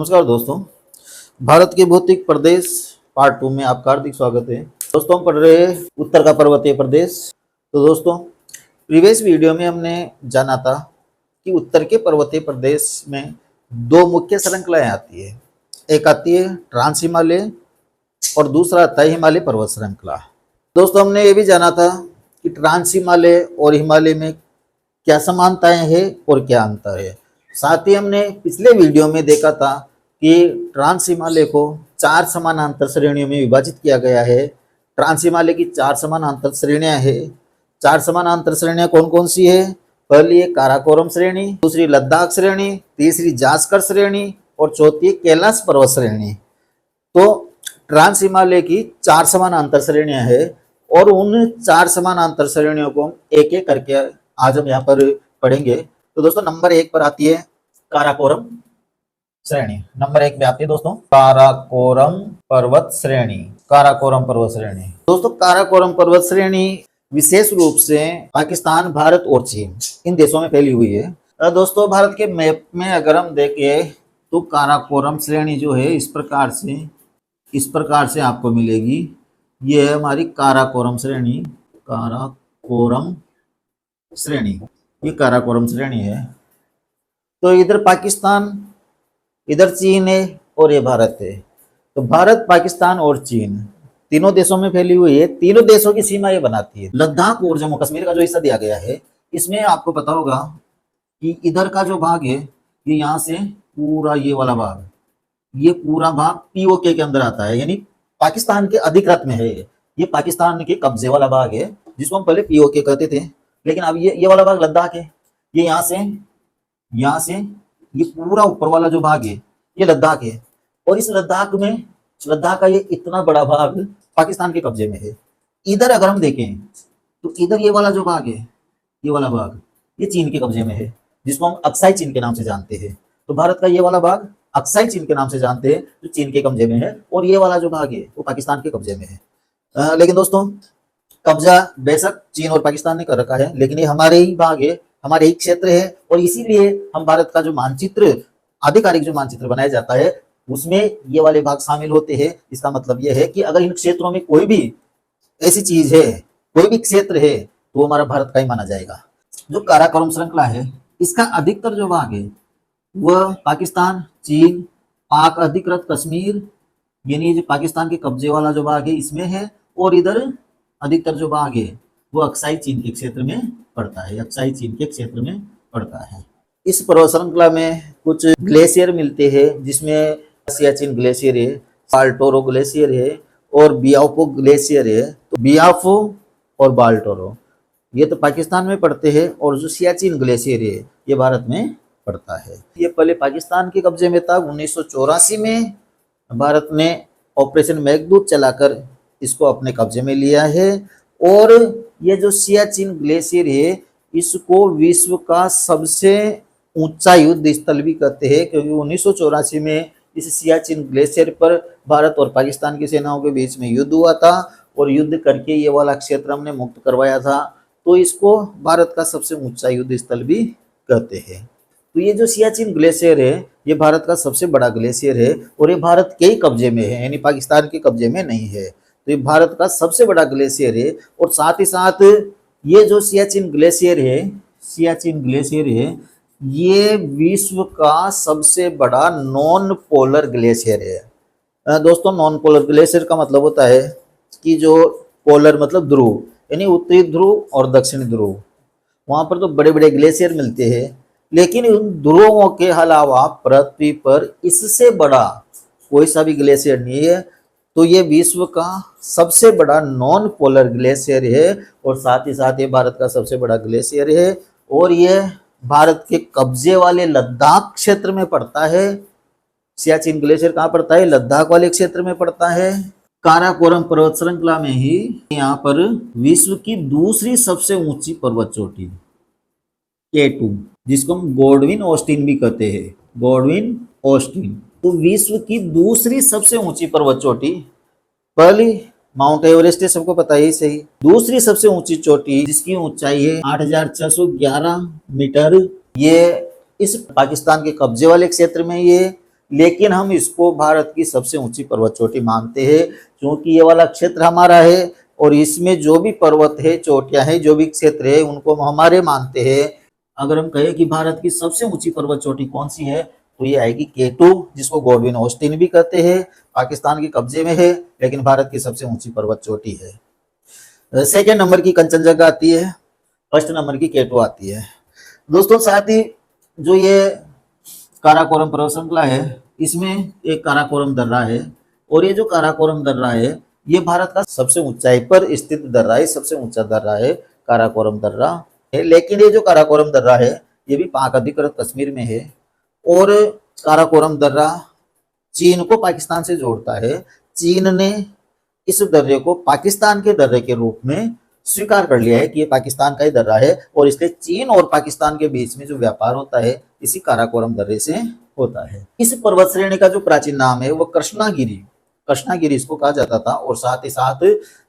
नमस्कार दोस्तों, भारत के भौतिक प्रदेश पार्ट 2 में आपका हार्दिक स्वागत है। दोस्तों हम पढ़ रहे हैं उत्तर का पर्वतीय प्रदेश। तो दोस्तों प्रीवियस वीडियो में हमने जाना था कि उत्तर के पर्वतीय प्रदेश में दो मुख्य श्रृंखलाएं आती है। एक आती है ट्रांस हिमालय और दूसरा आता है हिमालय पर्वत श्रृंखला। दोस्तों हमने ये भी जाना था कि ट्रांस हिमालय और हिमालय में क्या समानताएं हैं और क्या अंतर है। साथ ही हमने पिछले वीडियो में देखा था कि ट्रांस हिमालय को 4 समानांतर श्रेणियों में विभाजित किया गया है। ट्रांस हिमालय की 4 समानांतर श्रेणियां हैं। 4 समानांतर श्रेणियां कौन कौन सी है? पहली है काराकोरम श्रेणी, दूसरी लद्दाख श्रेणी, तीसरी जास्कर श्रेणी और चौथी है कैलाश पर्वत श्रेणी। तो ट्रांस हिमालय की 4 समानांतर श्रेणियां हैं और उन 4 समानांतर श्रेणियों को हम एक एक करके आज हम यहाँ पर पढ़ेंगे। तो दोस्तों नंबर 1 पर आती है काराकोरम श्रेणी। नंबर 1 में आती है दोस्तों काराकोरम पर्वत श्रेणी। काराकोरम पर्वत श्रेणी दोस्तों, काराकोरम पर्वत श्रेणी विशेष रूप से पाकिस्तान, भारत और चीन इन देशों में फैली हुई है। दोस्तों भारत के मैप में अगर हम देखें तो काराकोरम श्रेणी जो है इस प्रकार से आपको मिलेगी। ये है हमारी काराकोरम श्रेणी। काराकोरम श्रेणी, ये काराकोरम श्रेणी है। तो इधर पाकिस्तान, इधर चीन है और ये भारत है। तो भारत, पाकिस्तान और चीन तीनों देशों में फैली हुई है। तीनों देशों की सीमा ये बनाती है। लद्दाख और जम्मू कश्मीर का जो हिस्सा दिया गया है, इसमें आपको पता होगा कि इधर का जो भाग है ये यहाँ से पूरा ये वाला भाग, ये पूरा भाग पीओके के अंदर आता है, यानी पाकिस्तान के अधिकृत में है। ये पाकिस्तान के कब्जे वाला भाग है जिसको हम पहले पीओके कहते थे, लेकिन अब ये वाला भाग लद्दाख है। ये यहाँ से ये पूरा ऊपर वाला जो भाग है ये लद्दाख है। और इस लद्दाख का ये इतना बड़ा भाग पाकिस्तान के कब्जे में है। इधर अगर हम देखें तो इधर ये वाला जो भाग है, ये वाला भाग ये चीन के कब्जे में है, जिसको हम अक्साई चीन के नाम से जानते हैं। तो भारत का ये वाला भाग अक्साई चीन के नाम से जानते हैं, जो चीन के कब्जे में है। और ये वाला जो भाग है वो पाकिस्तान के कब्जे में है। लेकिन दोस्तों कब्जा बेशक चीन और पाकिस्तान ने कर रखा है, लेकिन ये हमारे ही भाग है, हमारे ही क्षेत्र है। और इसीलिए हम भारत का जो मानचित्र, आधिकारिक जो मानचित्र बनाया जाता है, उसमें ये वाले भाग शामिल होते हैं। इसका मतलब यह है कि अगर इन क्षेत्रों में कोई भी ऐसी चीज है, कोई भी क्षेत्र है, तो वो हमारा भारत का ही माना जाएगा। जो काराकोरम श्रृंखला है, इसका अधिकतर जो भाग है वह पाकिस्तान, चीन, पाक अधिकृत कश्मीर, यानी जो पाकिस्तान के कब्जे वाला जो भाग है इसमें है। और इधर अधिकतर जो भाग है वो अक्साई चीन के क्षेत्र में पड़ता है, अक्साई चीन के क्षेत्र में पड़ता है। इस पर्वत श्रृंखला में कुछ ग्लेशियर मिलते हैं, जिसमें सियाचिन ग्लेशियर है, बाल्टोरो ग्लेशियर है और बियाफो ग्लेशियर है। तो बियाफो और बाल्टोरो ये तो पाकिस्तान में पड़ते हैं, और जो सियाचिन ग्लेशियर है ये भारत में पड़ता है। ये पहले पाकिस्तान के कब्जे में था। 1984 में भारत ने ऑपरेशन मेघदूत चलाकर इसको अपने कब्जे में लिया है। और ये जो सियाचिन ग्लेशियर है इसको विश्व का सबसे ऊंचा युद्ध स्थल भी कहते हैं, क्योंकि 1984 में इस सियाचिन ग्लेशियर पर भारत और पाकिस्तान की सेनाओं के बीच में युद्ध हुआ था, और युद्ध करके ये वाला क्षेत्र हमने मुक्त करवाया था। तो इसको भारत का सबसे ऊंचा युद्ध स्थल भी कहते हैं। तो ये जो सियाचिन ग्लेशियर है ये भारत का सबसे बड़ा ग्लेशियर है, और ये भारत के ही कब्जे में है, यानी पाकिस्तान के कब्जे में नहीं है। तो ये भारत का सबसे बड़ा ग्लेशियर है। और साथ ही साथ ये जो सियाचिन ग्लेशियर है ये विश्व का सबसे बड़ा नॉन पोलर ग्लेशियर है। दोस्तों नॉन पोलर ग्लेशियर का मतलब होता है कि जो पोलर मतलब ध्रुव, यानी उत्तरी ध्रुव और दक्षिणी ध्रुव, वहां पर तो बड़े बड़े ग्लेशियर मिलते हैं, लेकिन उन ध्रुवों के अलावा पृथ्वी पर इससे बड़ा कोई सा भी ग्लेशियर नहीं है। तो ये विश्व का सबसे बड़ा नॉन पोलर ग्लेशियर है, और साथ ही साथ ये भारत का सबसे बड़ा ग्लेशियर है। और ये भारत के कब्जे वाले लद्दाख क्षेत्र में पड़ता है। सियाचिन ग्लेशियर कहाँ पड़ता है? लद्दाख वाले क्षेत्र में पड़ता है। काराकोरम पर्वत श्रृंखला में ही यहाँ पर विश्व की दूसरी सबसे ऊंची पर्वत चोटी K2, जिसको हम गॉडविन ऑस्टिन भी कहते हैं, गॉडविन ऑस्टिन। तो विश्व की दूसरी सबसे ऊंची पर्वत चोटी, पहली माउंट एवरेस्ट है, सबको पता ही सही। दूसरी सबसे ऊंची चोटी जिसकी ऊंचाई है 8611 मीटर, ये इस पाकिस्तान के कब्जे वाले क्षेत्र में ये लेकिन हम इसको भारत की सबसे ऊंची पर्वत चोटी मानते हैं, क्योंकि ये वाला क्षेत्र हमारा है और इसमें जो भी पर्वत है, चोटियां हैं, जो भी क्षेत्र है, उनको हम हमारे मानते हैं। अगर हम कहें कि भारत की सबसे ऊंची पर्वत चोटी कौन सी है, तो ये आएगी K2, जिसको गॉडविन ऑस्टिन भी कहते हैं। पाकिस्तान के कब्जे में है, लेकिन भारत की सबसे ऊंची पर्वत चोटी है। सेकेंड नंबर की कंचनजंगा आती है, फर्स्ट नंबर की K2 आती है। दोस्तों साथ ही जो ये काराकोरम पर्वत श्रृंखला है, इसमें एक काराकोरम दर्रा है, और ये जो काराकोरम दर्रा है, ये भारत का सबसे ऊंचाई पर स्थित दर्रा है, सबसे ऊंचा दर्रा है काराकोरम दर्रा है। लेकिन ये जो काराकोरम दर्रा है, ये भी पाक अधिकृत कश्मीर में है, और काराकोरम दर्रा चीन को पाकिस्तान से जोड़ता है। चीन ने इस दर्रे को पाकिस्तान के दर्रे के रूप में स्वीकार कर लिया है कि ये पाकिस्तान का ही दर्रा है, और इसलिए चीन और पाकिस्तान के बीच में जो व्यापार होता है, इसी काराकोरम दर्रे से होता है। इस पर्वत श्रेणी का जो प्राचीन नाम है वो कृष्णागिरी, कृष्णागिरी इसको कहा जाता था, और साथ ही साथ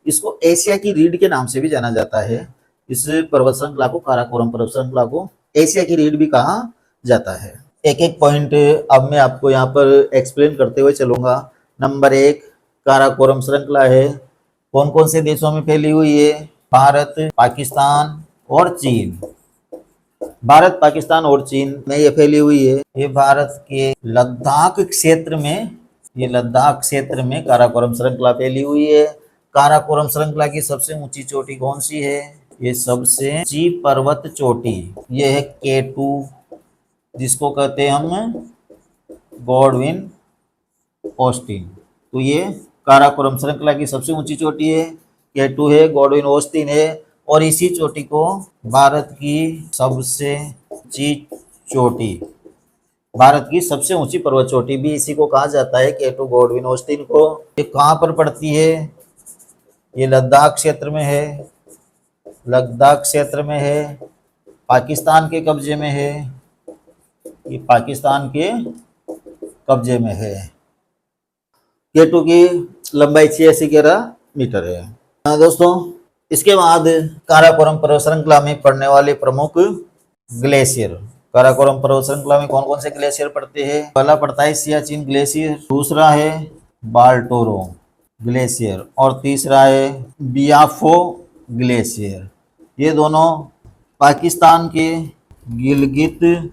इसको एशिया की रीढ़ के नाम से भी जाना जाता है। इस पर्वत श्रृंखला को, काराकोरम पर्वत श्रृंखला को एशिया की रीढ़ भी कहा जाता है। एक एक पॉइंट अब मैं आपको यहाँ पर एक्सप्लेन करते हुए चलूंगा। नंबर 1, काराकोरम श्रृंखला है, कौन कौन से देशों में फैली हुई है? भारत, पाकिस्तान और चीन। भारत, पाकिस्तान और चीन में ये फैली हुई है। ये भारत के लद्दाख क्षेत्र में, ये लद्दाख क्षेत्र में काराकोरम श्रृंखला फैली हुई है। काराकोरम श्रृंखला की सबसे ऊंची चोटी कौन सी है? ये सबसे ऊंची पर्वत चोटी ये है K2, जिसको कहते हैं हम गॉडविन ऑस्टिन। तो ये काराकोरम श्रृंखला की सबसे ऊंची चोटी है, K2 है, गॉडविन ऑस्टिन है, और इसी चोटी को भारत की सबसे ऊंची चोटी, भारत की सबसे ऊंची पर्वत चोटी भी इसी को कहा जाता है, K2 गॉडविन ऑस्टिन को। ये कहाँ पर पड़ती है? ये लद्दाख क्षेत्र में है, लद्दाख क्षेत्र में है, पाकिस्तान के कब्जे में है, ये पाकिस्तान के कब्जे में है। K2 की लंबाई 8611 मीटर है। दोस्तों इसके बाद काराकोरम पर्वत श्रृंखला में पड़ने वाले प्रमुख ग्लेशियर। काराकोरम पर्वत श्रृंखला में कौन कौन से ग्लेशियर पड़ते हैं? पहला पड़ता है सियाचिन ग्लेशियर, दूसरा है बाल्टोरो ग्लेशियर, और तीसरा है बियाफो ग्लेशियर। ये दोनों पाकिस्तान के गिलगित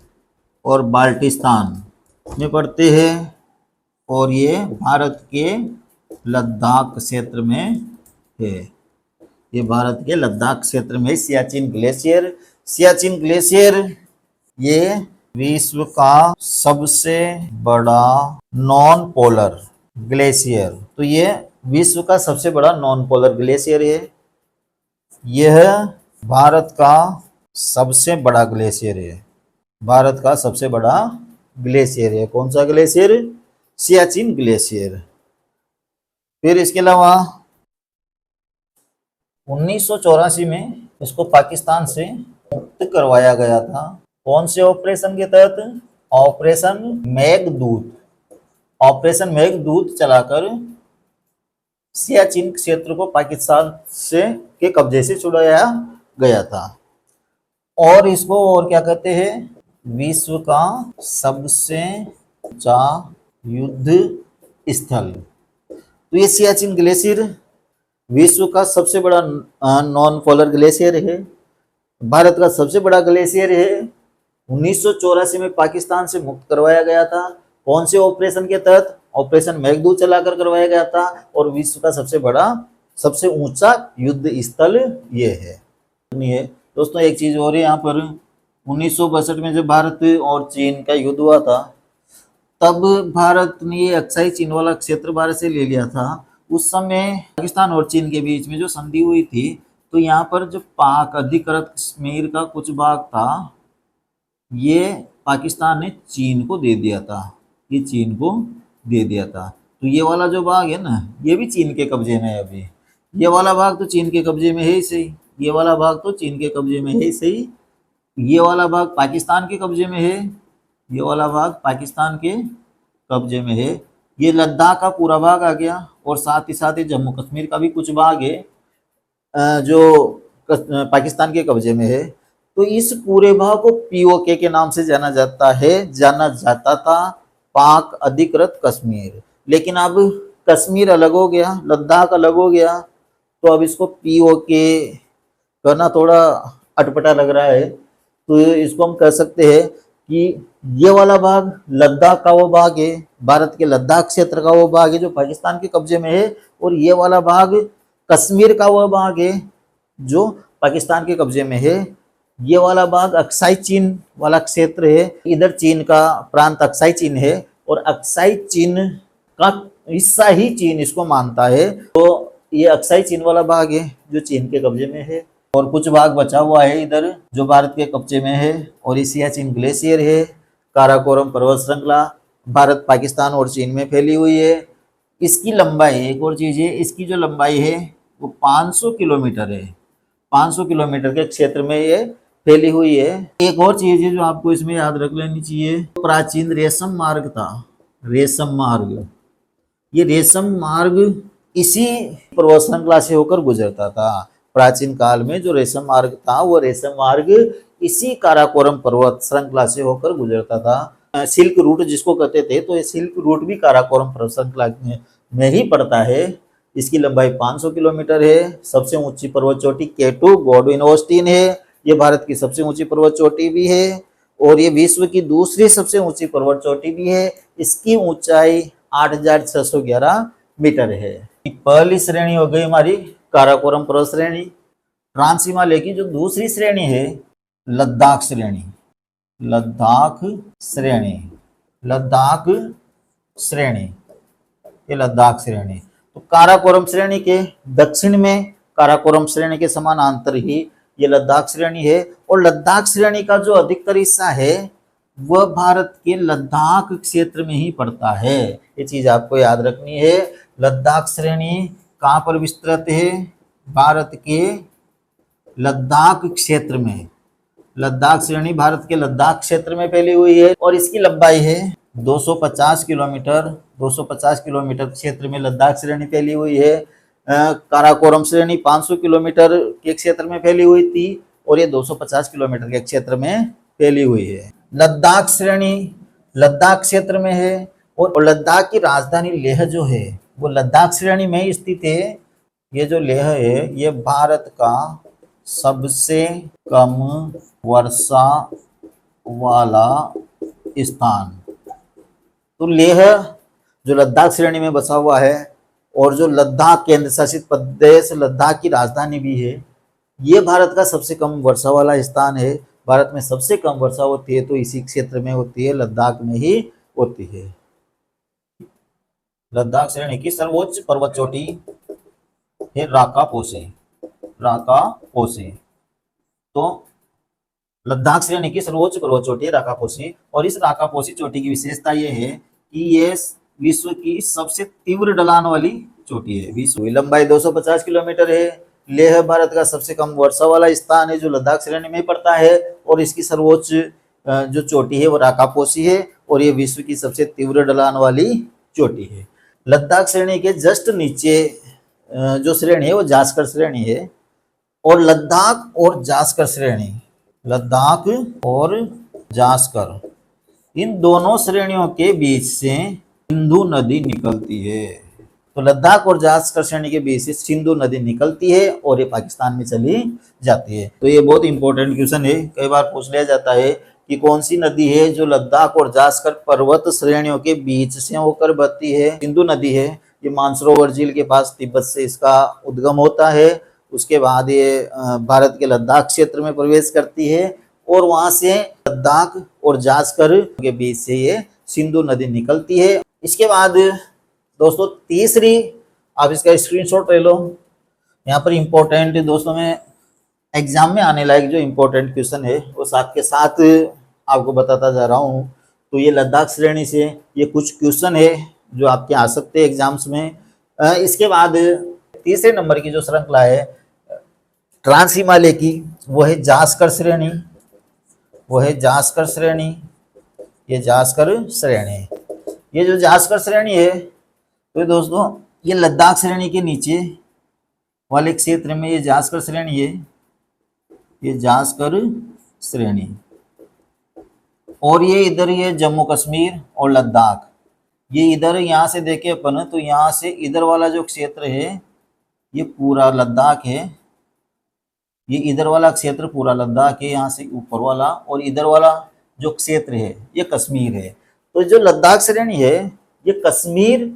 और बाल्टिस्तान में पड़ते हैं, और ये भारत के लद्दाख क्षेत्र में है। ये भारत के लद्दाख क्षेत्र में सियाचिन ग्लेशियर। सियाचिन ग्लेशियर ये विश्व का सबसे बड़ा नॉन पोलर ग्लेशियर, तो ये विश्व का सबसे बड़ा नॉन पोलर ग्लेशियर है। यह भारत का सबसे बड़ा ग्लेशियर है, भारत का सबसे बड़ा ग्लेशियर है। कौन सा ग्लेशियर? सियाचिन ग्लेशियर। फिर इसके अलावा 1984 में इसको पाकिस्तान से मुक्त करवाया गया था। कौन से ऑपरेशन के तहत? ऑपरेशन मेघदूत। ऑपरेशन मेघदूत चलाकर सियाचिन क्षेत्र को पाकिस्तान से के कब्जे से छुड़ाया गया था, और इसको और क्या कहते हैं? विश्व का सबसे ऊंचा युद्ध स्थल। तो ये सियाचिन ग्लेशियर विश्व का सबसे बड़ा नॉन पोलर ग्लेशियर है, भारत का सबसे बड़ा ग्लेशियर है। 1984 में पाकिस्तान से मुक्त करवाया गया था। कौन से ऑपरेशन के तहत? ऑपरेशन मेघदूत चलाकर करवाया गया था, और विश्व का सबसे बड़ा, सबसे ऊंचा युद्ध स्थल ये है। दोस्तों एक चीज और है यहाँ पर, 1962 में जब भारत और चीन का युद्ध हुआ था, तब भारत ने ये अक्साई चीन वाला क्षेत्र भारत से ले लिया था। उस समय पाकिस्तान और चीन के बीच में जो संधि हुई थी, तो यहाँ पर जो पाक अधिकृत कश्मीर का कुछ भाग था, ये पाकिस्तान ने चीन को दे दिया था, ये चीन को दे दिया था। तो ये वाला जो भाग है ना, ये भी चीन के कब्जे में है अभी। ये वाला भाग तो चीन के कब्जे में है ही सही, ये वाला भाग तो चीन के कब्जे में है ही सही, ये वाला भाग पाकिस्तान के कब्जे में है, ये वाला भाग पाकिस्तान के कब्जे में है। ये लद्दाख का पूरा भाग आ गया, और साथ ही साथ ये जम्मू कश्मीर का भी कुछ भाग है जो पाकिस्तान के कब्जे में है। तो इस पूरे भाग को POK के नाम से जाना जाता है, जाना जाता था, पाक अधिकृत कश्मीर। लेकिन अब कश्मीर अलग हो गया, लद्दाख अलग हो गया, तो अब इसको पीओके करना थोड़ा अटपटा लग रहा है। तो इसको हम कह सकते हैं कि ये वाला भाग लद्दाख का वो भाग है, भारत के लद्दाख क्षेत्र का वो भाग है जो पाकिस्तान के कब्जे में है, और ये वाला भाग कश्मीर का वो भाग है जो पाकिस्तान के कब्जे में है। ये वाला भाग अक्साई चीन वाला क्षेत्र है, इधर चीन का प्रांत अक्साई चीन है, और अक्साई चीन का हिस्सा ही चीन इसको मानता है। तो ये अक्साई चीन वाला भाग है जो चीन के कब्जे में है, और कुछ भाग बचा हुआ है इधर जो भारत के कब्जे में है। और सियाचिन ग्लेशियर है, काराकोरम पर्वत श्रृंखला भारत, पाकिस्तान और चीन में फैली हुई है। इसकी लंबाई, एक और चीज है, इसकी जो लंबाई है वो 500 किलोमीटर है। 500 किलोमीटर के क्षेत्र में ये फैली हुई है। एक और चीज है जो आपको इसमें याद रख लेनी चाहिए, प्राचीन रेशम मार्ग था, रेशम मार्ग। ये रेशम मार्ग इसी पर्वत श्रृंखला से होकर गुजरता था। प्राचीन काल में जो रेशम मार्ग था वो रेशम मार्ग इसी काराकोरम पर्वत श्रृंखला से होकर गुजरता था। सिल्क रूट जिसको कहते थे, तो ये सिल्क रूट भी काराकोरम पर्वत श्रृंखला में ही पड़ता है। इसकी लंबाई 500 किलोमीटर है। सबसे ऊंची पर्वत चोटी केटू गॉडविन ऑस्टिन है। ये भारत की सबसे ऊंची पर्वत चोटी भी है, और ये विश्व की दूसरी सबसे ऊंची पर्वत चोटी भी है। इसकी ऊंचाई 8611 मीटर है। पहली श्रेणी हो गई हमारी काराकोरम पर्वत श्रेणी। ट्रांस हिमालय की जो दूसरी श्रेणी है लद्दाख श्रेणी, लद्दाख श्रेणी, लद्दाख श्रेणी, ये लद्दाख श्रेणी। तो काराकोरम श्रेणी के दक्षिण में काराकोरम श्रेणी के समानांतर ही ये लद्दाख श्रेणी है, और लद्दाख श्रेणी का जो अधिकतर हिस्सा है वह भारत के लद्दाख क्षेत्र में ही पड़ता है। ये चीज आपको याद रखनी है। लद्दाख श्रेणी कहाँ पर विस्तृत है? भारत के लद्दाख क्षेत्र में। लद्दाख श्रेणी भारत के लद्दाख क्षेत्र में फैली हुई है, और इसकी लंबाई है 250 किलोमीटर। 250 किलोमीटर क्षेत्र में लद्दाख श्रेणी फैली हुई है। काराकोरम श्रेणी 500 किलोमीटर के क्षेत्र में फैली हुई थी, और ये 250 किलोमीटर के क्षेत्र में फैली हुई है। लद्दाख श्रेणी लद्दाख क्षेत्र में है, और लद्दाख की राजधानी लेह जो है वो लद्दाख श्रेणी में स्थित है। ये जो लेह है ये भारत का सबसे कम वर्षा वाला स्थान। तो लेह जो लद्दाख श्रेणी में बसा हुआ है, और जो लद्दाख केंद्र शासित प्रदेश लद्दाख की राजधानी भी है, ये भारत का सबसे कम वर्षा वाला स्थान है। भारत में सबसे कम वर्षा होती है तो इसी क्षेत्र में होती है, लद्दाख में ही होती है। लद्दाख श्रेणी की सर्वोच्च पर्वत चोटी है राकापोसे, राकापोसे। तो लद्दाख श्रेणी की सर्वोच्च पर्वत चोटी है राकापोसे, और इस राकापोसी चोटी की विशेषता यह है कि ये विश्व की सबसे तीव्र ढलान वाली चोटी है। विश्व की लंबाई 250 किलोमीटर है। लेह भारत का सबसे कम वर्षा वाला स्थान है जो लद्दाख श्रेणी में पड़ता है, और इसकी सर्वोच्च जो चोटी है वो राकापोसी है, और ये विश्व की सबसे तीव्र ढलान वाली चोटी है। लद्दाख श्रेणी के जस्ट नीचे जो श्रेणी है वो जास्कर श्रेणी है, और लद्दाख और जास्कर श्रेणी, लद्दाख और जास्कर, इन दोनों श्रेणियों के बीच से सिंधु नदी निकलती है। तो लद्दाख और जास्कर श्रेणी के बीच से सिंधु नदी निकलती है और ये पाकिस्तान में चली जाती है। तो ये बहुत इंपॉर्टेंट क्वेश्चन है, कई बार पूछ लिया जाता है कि कौन सी नदी है जो लद्दाख और जास्कर पर्वत श्रेणियों के बीच से होकर बहती है? सिंधु नदी है। ये मानसरोवर झील के पास तिब्बत से इसका उद्गम होता है। उसके बाद ये भारत के लद्दाख क्षेत्र में प्रवेश करती है, और वहां से लद्दाख और जास्कर के बीच से ये सिंधु नदी निकलती है। इसके बाद दोस्तों तीसरी, आप इसका स्क्रीनशॉट ले लो। यहाँ पर इम्पोर्टेंट दोस्तों में एग्जाम में आने लायक जो इम्पोर्टेंट क्वेश्चन है वो साथ के साथ आपको बताता जा रहा हूँ। तो ये लद्दाख श्रेणी से ये कुछ क्वेश्चन है जो आपके आ सकते हैं एग्जाम्स में। इसके बाद तीसरे नंबर की जो श्रृंखला है ट्रांस हिमालय की, वो है जास्कर श्रेणी, वो है जास्कर श्रेणी, ये जास्कर श्रेणी। ये जो जास्कर श्रेणी है तो दोस्तों ये लद्दाख श्रेणी के नीचे वाले क्षेत्र में ये जास्कर श्रेणी है, ये जास्कर श्रेणी। और ये इधर ये जम्मू कश्मीर और लद्दाख, ये इधर यहाँ से देखे अपन तो यहाँ से इधर वाला जो क्षेत्र है ये पूरा लद्दाख है, ये इधर वाला क्षेत्र पूरा लद्दाख है यहाँ से ऊपर वाला, और इधर वाला जो क्षेत्र है ये कश्मीर है। तो जो लद्दाख श्रेणी है ये कश्मीर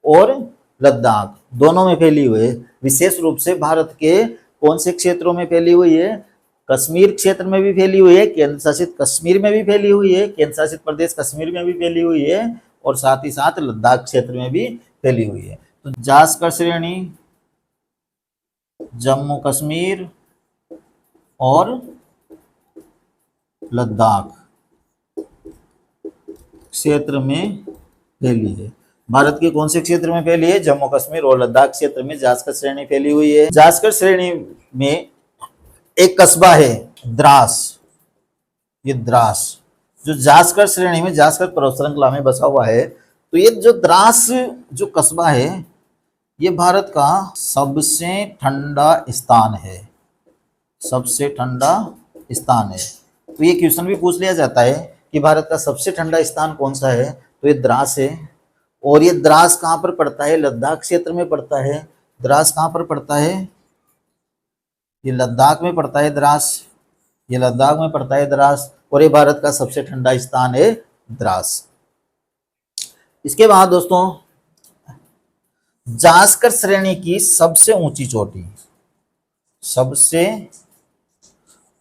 और लद्दाख दोनों में फैली हुई है। विशेष रूप से भारत के कौन से क्षेत्रों में फैली हुई है? कश्मीर क्षेत्र में भी फैली हुई है, केंद्र शासित कश्मीर में भी फैली हुई है, केंद्र शासित प्रदेश कश्मीर में भी फैली हुई है, और साथ ही साथ लद्दाख क्षेत्र में भी फैली हुई है। तो जास्कर श्रेणी जम्मू कश्मीर और लद्दाख क्षेत्र में फैली है। भारत के कौन से क्षेत्र में फैली है? जम्मू कश्मीर और लद्दाख क्षेत्र में जास्कर श्रेणी फैली हुई है। जास्कर श्रेणी में एक कस्बा है द्रास, ये द्रास जो जास्कर श्रेणी में जास्कर पर्वत श्रृंखला में बसा हुआ है। तो ये जो द्रास जो कस्बा है ये भारत का सबसे ठंडा स्थान है, सबसे ठंडा स्थान है। तो ये क्वेश्चन भी पूछ लिया जाता है कि भारत का सबसे ठंडा स्थान कौन सा है, तो ये द्रास है। और ये द्रास कहाँ पर पड़ता है? लद्दाख क्षेत्र में पड़ता है। द्रास कहाँ पर पड़ता है? ये लद्दाख में पड़ता है द्रास, ये लद्दाख में पड़ता है द्रास, और ये भारत का सबसे ठंडा स्थान है द्रास। इसके बाद दोस्तों जास्कर श्रेणी की सबसे ऊंची चोटी, सबसे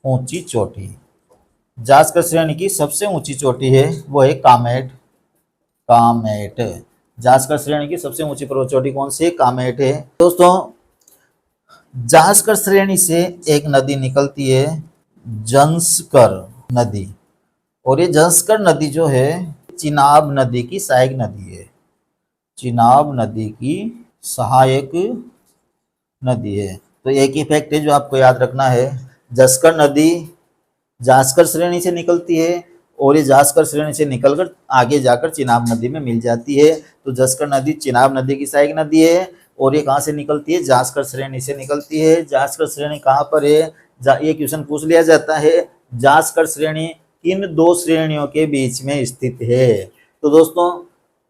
ऊंची चोटी, जास्कर श्रेणी की सबसे ऊंची चोटी है वो है कामेट, कामेट। जास्कर श्रेणी की सबसे ऊंची पर्वत चोटी कौन सी है? कामेट है। दोस्तों जास्कर श्रेणी से एक नदी निकलती है जंस्कर नदी, और ये जंस्कर नदी जो है चिनाब नदी की सहायक नदी है, चिनाब नदी की सहायक नदी है। तो एक ही फैक्ट है जो आपको याद रखना है, जंस्कर नदी जास्कर श्रेणी से निकलती है, और ये जास्कर श्रेणी से निकलकर आगे जाकर चिनाब नदी में मिल जाती है। तो जास्कर नदी चिनाब नदी की सहायक नदी है, और ये कहाँ से निकलती है? जास्कर श्रेणी से निकलती है। जास्कर श्रेणी कहाँ पर है? ये क्वेश्चन पूछ लिया जाता है, जास्कर श्रेणी किन दो श्रेणियों के बीच में स्थित है? तो दोस्तों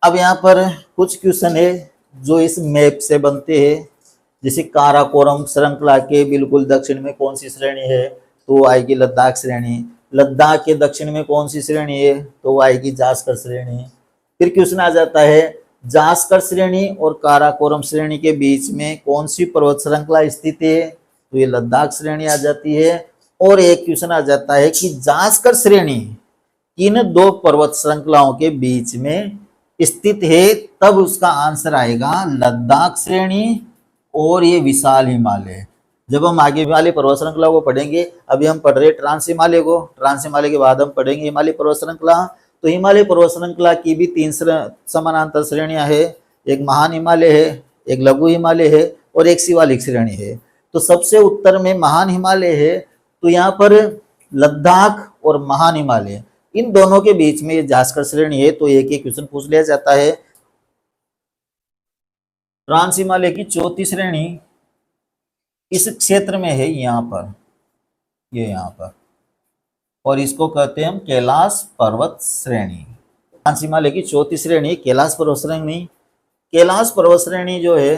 अब यहाँ पर कुछ क्वेश्चन है जो इस मैप से बनते हैं। जैसे काराकोरम श्रृंखला के बिल्कुल दक्षिण में कौन सी श्रेणी है? तो आएगी लद्दाख श्रेणी। लद्दाख के दक्षिण में कौन सी श्रेणी है? तो वो आएगी जास्कर श्रेणी। फिर क्वेश्चन आ जाता है जास्कर श्रेणी और काराकोरम श्रेणी के बीच में कौन सी पर्वत श्रृंखला स्थित है? तो ये लद्दाख श्रेणी आ जाती है। और एक क्वेश्चन आ जाता है कि जास्कर श्रेणी किन दो पर्वत श्रृंखलाओं के बीच में स्थित है? तब उसका आंसर आएगा लद्दाख श्रेणी और ये विशाल हिमालय। जब हम आगे वाले पर्वत श्रृंखला को पढ़ेंगे, अभी हम पढ़ रहे ट्रांस हिमालय को, ट्रांस हिमालय के बाद हम पढ़ेंगे हिमालय पर्वत श्रृंखला। तो हिमालय पर्वत श्रृंखला की भी 3 समानांतर श्रेणियां है, एक महान हिमालय है, एक लघु हिमालय है और एक शिवालिक श्रेणी है। तो सबसे उत्तर में महान हिमालय है, तो यहाँ पर लद्दाख और महान हिमालय इन दोनों के बीच में जास्कर श्रेणी है। तो एक एक क्वेश्चन पूछ लिया जाता है। ट्रांस हिमालय की चौथी श्रेणी इस क्षेत्र में है, यहाँ पर, ये यहाँ पर, और इसको कहते हैं हम कैलाश पर्वत श्रेणी। ट्रांस हिमालय की चौथी श्रेणी कैलाश पर्वत श्रेणी। कैलाश पर्वत श्रेणी जो है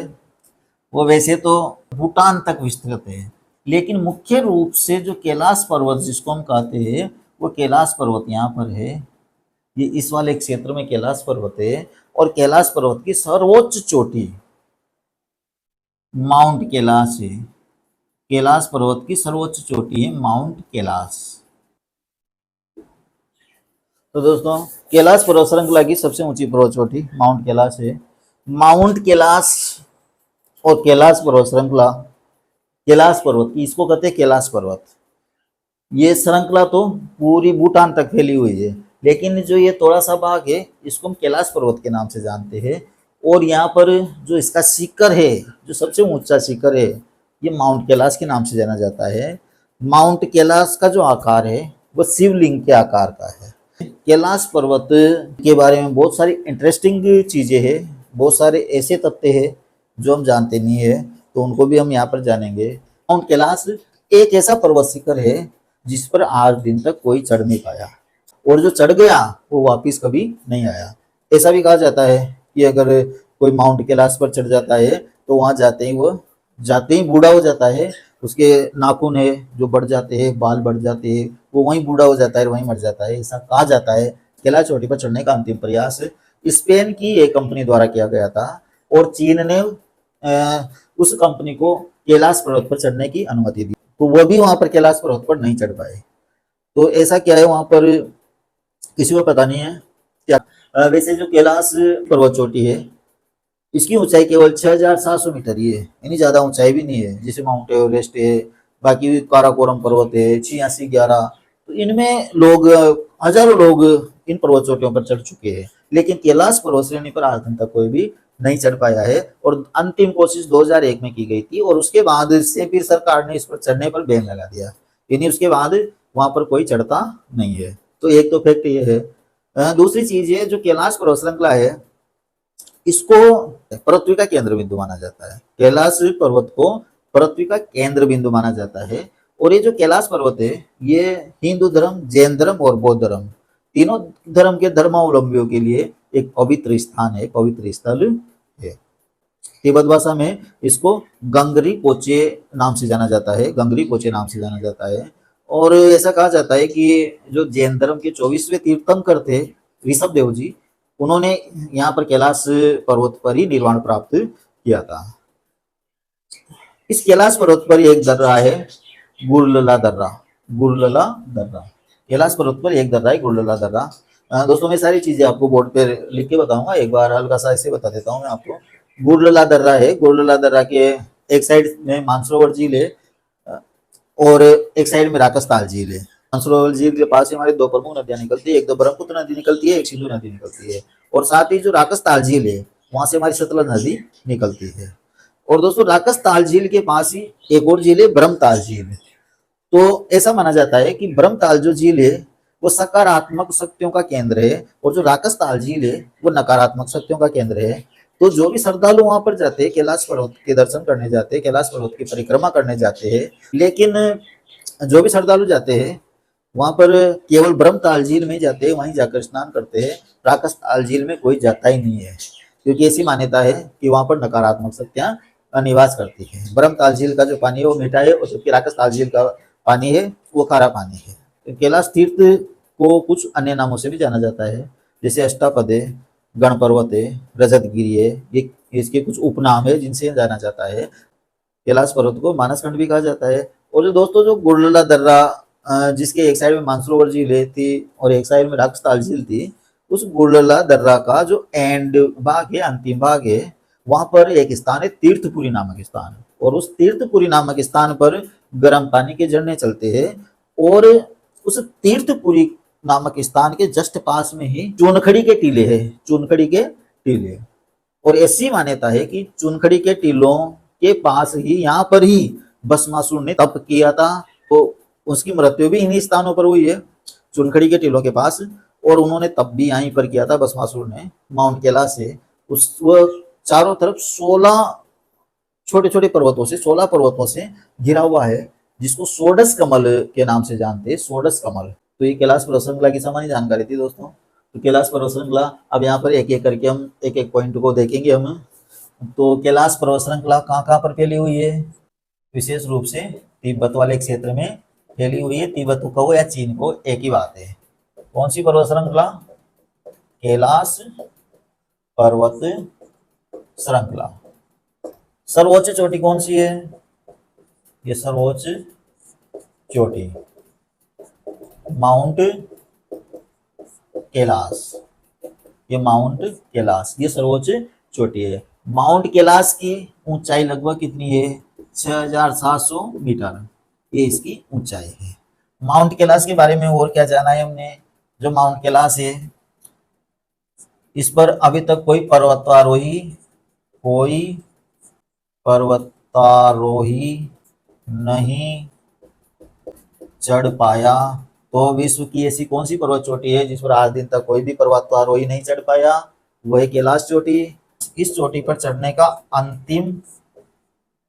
वो वैसे तो भूटान तक विस्तृत है, लेकिन मुख्य रूप से जो कैलाश पर्वत जिसको हम कहते हैं वो कैलाश पर्वत यहाँ पर है, ये इस वाले क्षेत्र में कैलाश पर्वत है। और कैलाश पर्वत की सर्वोच्च चोटी माउंट कैलाश है, कैलाश पर्वत की सर्वोच्च चोटी है माउंट कैलाश। तो दोस्तों कैलाश पर्वत श्रृंखला की सबसे ऊंची पर्वत चोटी माउंट कैलाश है। माउंट कैलाश और कैलाश पर्वत श्रृंखला, कैलाश पर्वत की इसको कहते हैं कैलाश पर्वत। ये श्रृंखला तो पूरी भूटान तक फैली हुई है, लेकिन जो ये थोड़ा सा भाग है इसको हम कैलाश पर्वत के नाम से जानते हैं। और यहाँ पर जो इसका शिखर है, जो सबसे ऊंचा शिखर है, ये माउंट कैलाश के नाम से जाना जाता है। माउंट कैलाश का जो आकार है वो शिवलिंग के आकार का है। कैलाश पर्वत के बारे में बहुत सारी इंटरेस्टिंग चीज़ें हैं, बहुत सारे ऐसे तथ्य हैं जो हम जानते नहीं है, तो उनको भी हम यहाँ पर जानेंगे। माउंट कैलाश एक ऐसा पर्वत शिखर है जिस पर आज दिन तक कोई चढ़ नहीं पाया। और जो चढ़ गया वो वापिस कभी नहीं आया। ऐसा भी कहा जाता है कि अगर कोई माउंट कैलाश पर चढ़ जाता है तो वहां जाते ही बूढ़ा हो जाता है, उसके नाखून है जो बढ़ जाते हैं, बाल बढ़ जाते हैं, वो वहीं बूढ़ा हो जाता है और वहीं मर जाता है। ऐसा कहा जाता है। कैलाश चोटी पर चढ़ने का अंतिम प्रयास स्पेन की एक कंपनी द्वारा किया गया था और चीन ने उस कंपनी को कैलाश पर्वत पर चढ़ने की अनुमति दी, तो वह भी वहां पर कैलाश पर्वत पर नहीं चढ़ पाए। तो ऐसा क्या है वहां पर किसी को पता नहीं है क्या। वैसे जो कैलाश पर्वत चोटी है इसकी ऊंचाई केवल 6,700 मीटर ही है, यानी ज्यादा ऊंचाई भी नहीं है। जैसे माउंट एवरेस्ट है, बाकी काराकोरम पर्वत है, 8611, तो इनमें लोग हजारों लोग इन पर्वत चोटियों पर चढ़ चुके हैं, लेकिन कैलाश पर्वत श्रेणी पर आज दिन तक कोई भी नहीं चढ़ पाया है। और अंतिम कोशिश 2001 में की गई थी और उसके बाद से फिर सरकार ने इस पर चढ़ने पर बैन लगा दिया, यानी उसके बाद वहां पर कोई चढ़ता नहीं है। तो एक तो फैक्ट ये है। दूसरी चीज है, जो कैलाश पर्वत श्रृंखला है इसको पृथ्वी का केंद्र बिंदु माना जाता है। कैलाश पर्वत को पृथ्वी का केंद्र बिंदु माना जाता है। और ये जो कैलाश पर्वत है ये हिंदू धर्म, जैन धर्म और बौद्ध धर्म, तीनों धर्म के धर्मावलंबियों के लिए एक पवित्र स्थान है, पवित्र स्थल है। तिब्बत भाषा में इसको गंगरी पोचे नाम से जाना जाता है, गंगरी पोचे नाम से जाना जाता है। और ऐसा कहा जाता है कि जो जैन धर्म के 24वें तीर्थंकर थे ऋषभ देव जी, उन्होंने यहाँ पर कैलाश पर्वत पर ही निर्वाण प्राप्त किया था। इस कैलाश पर्वत पर एक दर्रा है, गुरलला दर्रा, गुरलला दर्रा। कैलाश पर्वत पर एक दर्रा है, गुरलला दर्रा। दोस्तों मैं सारी चीजें आपको बोर्ड पे लिख के बताऊंगा, एक बार हल्का सा ऐसे बता देता हूँ मैं आपको। गुरलला दर्रा है, गुरलला दर्रा के एक साइड में मानसरोवर झील है और एक साइड में राकसताल झील है। मानसरोवर झील के पास हमारे दो प्रमुख नदियां निकलती है, एक तो ब्रह्मपुत्र नदी निकलती है, एक सिंधु नदी निकलती है। और साथ ही जो राकसताल झील है वहां से हमारी सतलज नदी निकलती है। और दोस्तों राकसताल झील के पास ही एक और झील है, ब्रह्मताल झील। तो ऐसा माना जाता है कि ब्रह्मताल जो झील है वो सकारात्मक शक्तियों का केंद्र है और जो राकसताल झील है वो नकारात्मक शक्तियों का केंद्र है। तो जो भी श्रद्धालु वहां पर जाते हैं, कैलाश पर्वत के दर्शन करने जाते हैं, कैलाश पर्वत की परिक्रमा करने जाते हैं, लेकिन जो भी श्रद्धालु जाते हैं वहां पर केवल ब्रह्मताल झील में जाते हैं, वहीं जाकर स्नान करते हैं। राकसताल झील में कोई जाता ही नहीं है, क्योंकि ऐसी मान्यता है कि वहां पर नकारात्मक शक्तियां निवास करती है। ब्रह्मताल झील का जो पानी है वो मीठा है और जबकि राकसताल झील का पानी है वो खारा पानी है। तो कैलाश तीर्थ को कुछ अन्य नामों से भी जाना जाता है, जैसे अष्टापद है, गण पर्वत है, रजतगिरी है, ये इसके कुछ उपनाम है जिनसे जाना जाता है। कैलाश पर्वत को मानसखंड भी कहा जाता है। और जो दोस्तों जो गुरलला दर्रा जिसके एक साइड में मानसरोवर झील थी और एक साइड में राकसताल झील थी, उस गुरलला दर्रा का जो एंड भाग है, अंतिम भाग है, वहां पर एक स्थान है तीर्थपुरी नामक स्थान। और उस तीर्थपुरी नामक स्थान पर गर्म पानी के झरने चलते हैं और उस तीर्थपुरी नामक स्थान के जस्ट पास में ही चूनखड़ी के टीले हैं, चूनखड़ी के टीले। और ऐसी मान्यता है कि चूनखड़ी के टीलों के पास ही, यहाँ पर ही भस्मासुर ने तप किया था, तो उसकी मृत्यु भी इन्हीं स्थानों पर हुई है, चुनखड़ी के टीलों के पास। और उन्होंने तब भी यहीं पर किया था भस्मासुर ने, माउंट कैलाश से। उस वो चारों तरफ 16 छोटे छोटे पर्वतों से, 16 पर्वतों से घिरा हुआ है, जिसको षोडश कमल के नाम से जानते हैं, षोडश कमल। तो ये कैलाश पर्वत श्रृंखला की सामान्य जानकारी थी दोस्तों। तो कैलाश पर्वत श्रृंखला, अब यहाँ पर एक एक करके हम एक एक पॉइंट को देखेंगे हम। तो कैलाश पर्वत श्रृंखला कहाँ कहाँ पर फैली हुई है? विशेष रूप से तिब्बत वाले क्षेत्र में फैली हुई है। तिब्बत को कहो या चीन को, एक ही बात है। कौन सी पर्वत श्रृंखला? कैलाश पर्वत श्रृंखला। सर्वोच्च चोटी कौन सी है? ये सर्वोच्च चोटी माउंट कैलाश, ये माउंट कैलाश, ये सर्वोच्च चोटी है। माउंट कैलाश की ऊंचाई लगभग कितनी है? 6,700 मीटर, ये इसकी ऊंचाई है। माउंट कैलाश के बारे में और क्या जाना है हमने? जो माउंट कैलाश है इस पर अभी तक कोई पर्वतारोही नहीं चढ़ पाया। तो विश्व की ऐसी कौन सी पर्वत चोटी है जिस पर आज दिन तक कोई भी पर्वतारोही नहीं चढ़ पाया? वो है कैलाश चोटी। इस चोटी पर चढ़ने का अंतिम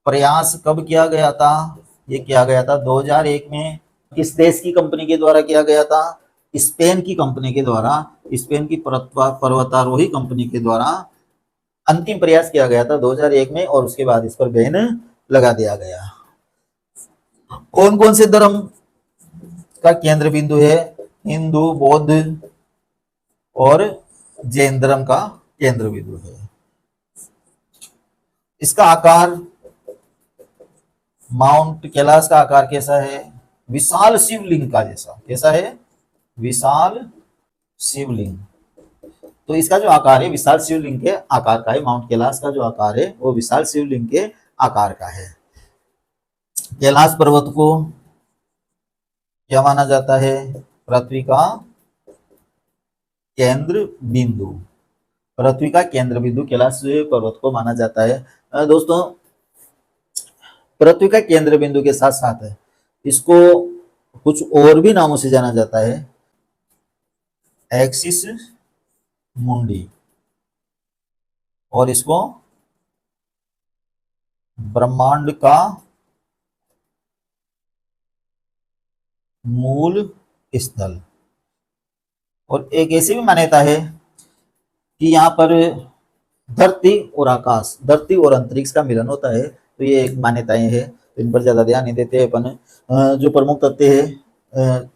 प्रयास कब किया गया था? ये किया गया था 2001 में। किस देश की कंपनी के द्वारा किया गया था? स्पेन की कंपनी के द्वारा, स्पेन की पर्वतारोही कंपनी के द्वारा अंतिम प्रयास किया गया था 2001 में, और उसके बाद इस पर बैन लगा दिया गया। कौन कौन से धर्म का केंद्र बिंदु है? हिंदू, बौद्ध और जैन धर्म का केंद्र बिंदु है। इसका आकार, माउंट कैलाश का आकार कैसा है? विशाल शिवलिंग का जैसा। कैसा है? विशाल शिवलिंग। तो इसका जो आकार है विशाल शिवलिंग के आकार का है। माउंट कैलाश का जो आकार है वो विशाल शिवलिंग के आकार का है। कैलाश पर्वत को क्या माना जाता है? पृथ्वी का केंद्र बिंदु। पृथ्वी का केंद्र बिंदु कैलाश पर्वत को माना जाता है। दोस्तों, पृथ्वी का केंद्र बिंदु के साथ साथ इसको कुछ और भी नामों से जाना जाता है। एक्सिस मुंडी, और इसको ब्रह्मांड का मूल स्थल। और एक ऐसी भी मान्यता है कि यहाँ पर धरती और आकाश, धरती और अंतरिक्ष का मिलन होता है। तो ये एक मान्यताएं हैं, तो इन पर ज्यादा ध्यान नहीं देते अपन। जो प्रमुख तथ्य है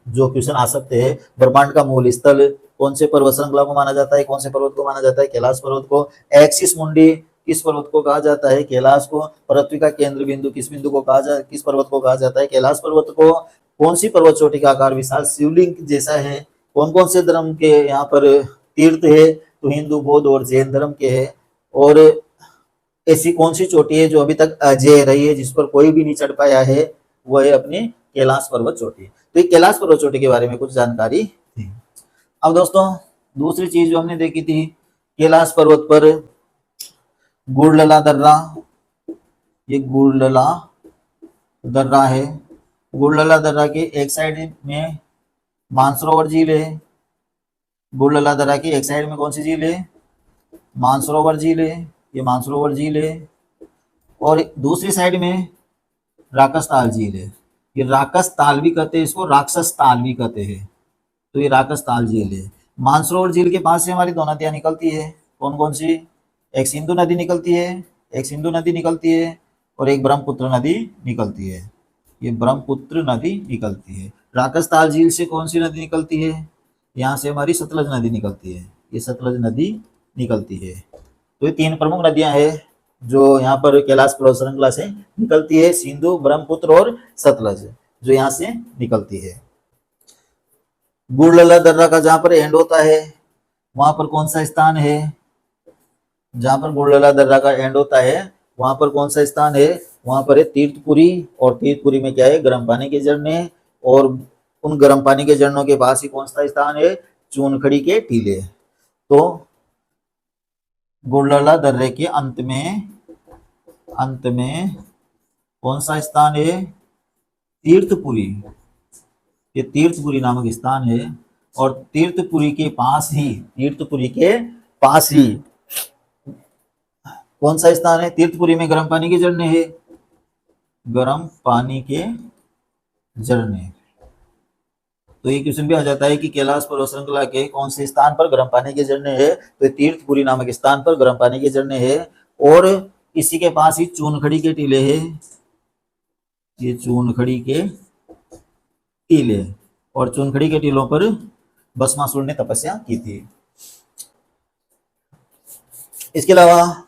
जो क्वेश्चन आ सकते हैं, ब्रह्मांड का मूल स्थल कौन से पर्वत श्रृंखला को माना जाता है? कौन से पर्वत को माना जाता है? कैलाश पर्वत को। एक्सिस मुंडी किस पर्वत को कहा जाता है? कैलाश को। पृथ्वी का केंद्र बिंदु किस बिंदु को कहा किस पर्वत को कहा जाता है? कैलाश पर्वत को। कौन सी पर्वत चोटी का आकार विशाल शिवलिंग जैसा है? कौन कौन से धर्म के यहाँ पर तीर्थ है? तो हिंदू, बौद्ध और जैन धर्म के है। और ऐसी कौन सी चोटी है जो अभी तक अजेय रही है, जिस पर कोई भी नहीं चढ़ पाया है? वह है अपनी कैलाश पर्वत चोटी। तो ये कैलाश पर्वत चोटी के बारे में कुछ जानकारी थी। अब दोस्तों, दूसरी चीज जो हमने देखी थी, कैलाश पर्वत पर गुड़लला दर्रा, ये गुड़लला दर्रा है। गुड़लला दर्रा के एक साइड में मानसरोवर झील है। गुड़लला दर्रा की एक साइड में कौन सी झील है? मानसरोवर झील है। ये मानसरोवर झील है। और दूसरी साइड में राकस ताल झील है। ये राकस ताल भी कहते हैं, इसको राक्षस ताल भी कहते हैं। तो ये राकस ताल झील है। मानसरोवर झील के पास से हमारी दो नदियां निकलती है। कौन कौन सी? एक सिंधु नदी निकलती है, एक सिंधु नदी निकलती है, और एक ब्रह्मपुत्र नदी निकलती है। ये ब्रह्मपुत्र नदी निकलती है। राकस ताल झील से कौन सी नदी निकलती है? यहाँ से हमारी सतलज नदी निकलती है। ये सतलज नदी निकलती है। तो ये तीन प्रमुख नदियां हैं जो यहाँ पर कैलाश पर्वत श्रृंखला से निकलती है। सिंधु, ब्रह्मपुत्र और सतलज जो यहाँ से निकलती है। गुड़लला दर्रा का जहाँ पर एंड होता है वहां पर कौन सा स्थान है? जहां पर गुड़लला दर्रा का एंड होता है वहां पर कौन सा स्थान है? वहां पर है तीर्थपुरी। और तीर्थपुरी में क्या है? गर्म पानी के झरने। और उन गर्म पानी के झरनों के पास ही कौन सा स्थान है? चूनखड़ी के टीले। तो गुड़लला दर्रे के अंत में कौन सा स्थान है? तीर्थपुरी। ये तीर्थपुरी नामक स्थान है। और तीर्थपुरी के पास ही कौन सा स्थान है? तीर्थपुरी में गर्म पानी के झरने हैं। गर्म पानी के झरने। तो ये क्वेश्चन भी आ जाता है कि कैलाश पर्वत श्रृंखला के कौन से स्थान पर गर्म पानी के झरने हैं? तो तीर्थपुरी नामक स्थान पर गर्म पानी के झरने हैं। और इसी के पास ही चूनखड़ी के टीले हैं। ये चूनखड़ी के टीले। और चूनखड़ी के टीलों पर भस्मासुर ने तपस्या की थी। इसके अलावा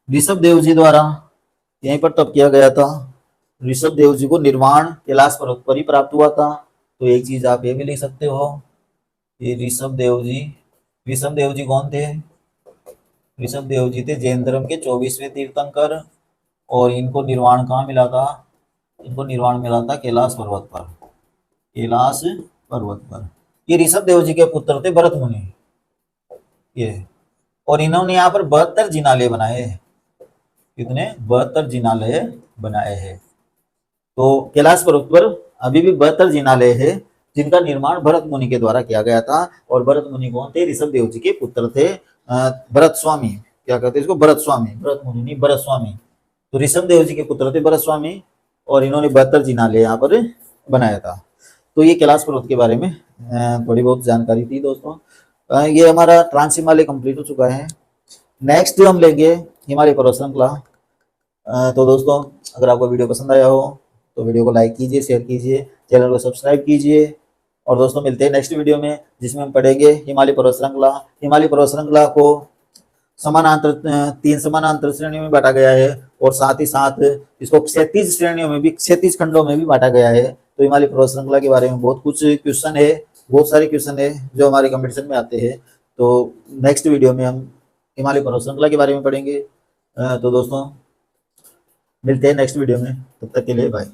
ऋषभ देव जी द्वारा यहीं पर तप किया गया था। ऋषभ देव जी को निर्वाण कैलाश पर्वत पर ही प्राप्त हुआ था। तो एक चीज आप ये भी लिख सकते हो, ये ऋषभ देव जी कौन थे? ऋषभ देव जी थे जैन धर्म के 24वें तीर्थंकर। और इनको निर्वाण कहाँ मिला था? इनको निर्वाण मिला था कैलाश पर्वत पर। कैलाश पर्वत पर। ये ऋषभ देव जी के पुत्र थे भरत मुनि। ये और इन्होंने यहाँ पर 72 जिनालय बनाए हैं। कितने? 72 जिनालय बनाए हैं। तो कैलाश पर्वत पर अभी भी 72 जिनालय है जिनका निर्माण भरत मुनि के द्वारा किया गया था। और भरत मुनि कौन थे? ऋषभ देव जी के पुत्र थे। भरत स्वामी, क्या कहते हैं इसको? भरत स्वामी। भरत मुनि नहीं, भरत स्वामी। तो ऋषभ देव जी के पुत्र थे भरत स्वामी। और इन्होंने 72 जिनालय यहाँ पर बनाया था। तो ये कैलाश पर्वत के बारे में थोड़ी बहुत जानकारी थी दोस्तों। ये हमारा ट्रांस हिमालय कंप्लीट हो चुका है। नेक्स्ट हम लेंगे हिमालय पर्वत श्रृंखला। तो दोस्तों अगर आपको वीडियो पसंद आया हो तो वीडियो को लाइक कीजिए, शेयर कीजिए, चैनल को सब्सक्राइब कीजिए। और दोस्तों मिलते हैं नेक्स्ट वीडियो में, जिसमें हम पढ़ेंगे हिमालय पर्वत श्रृंखला। हिमालय पर्वत श्रृंखला को समानांतर 3 समानांतर श्रेणियों में बांटा गया है, और साथ ही साथ इसको क्षैतिज श्रेणियों में भी, क्षैतिज खंडों में भी बांटा गया है। तो हिमालय पर्वत श्रृंखला के बारे में बहुत कुछ क्वेश्चन है, बहुत सारे क्वेश्चन है जो हमारे कंपटीशन में आते हैं। तो नेक्स्ट वीडियो में हम हिमालय पर्वत श्रृंखला के बारे में पढ़ेंगे। तो दोस्तों मिलते हैं नेक्स्ट वीडियो में, तब तक के लिए बाय।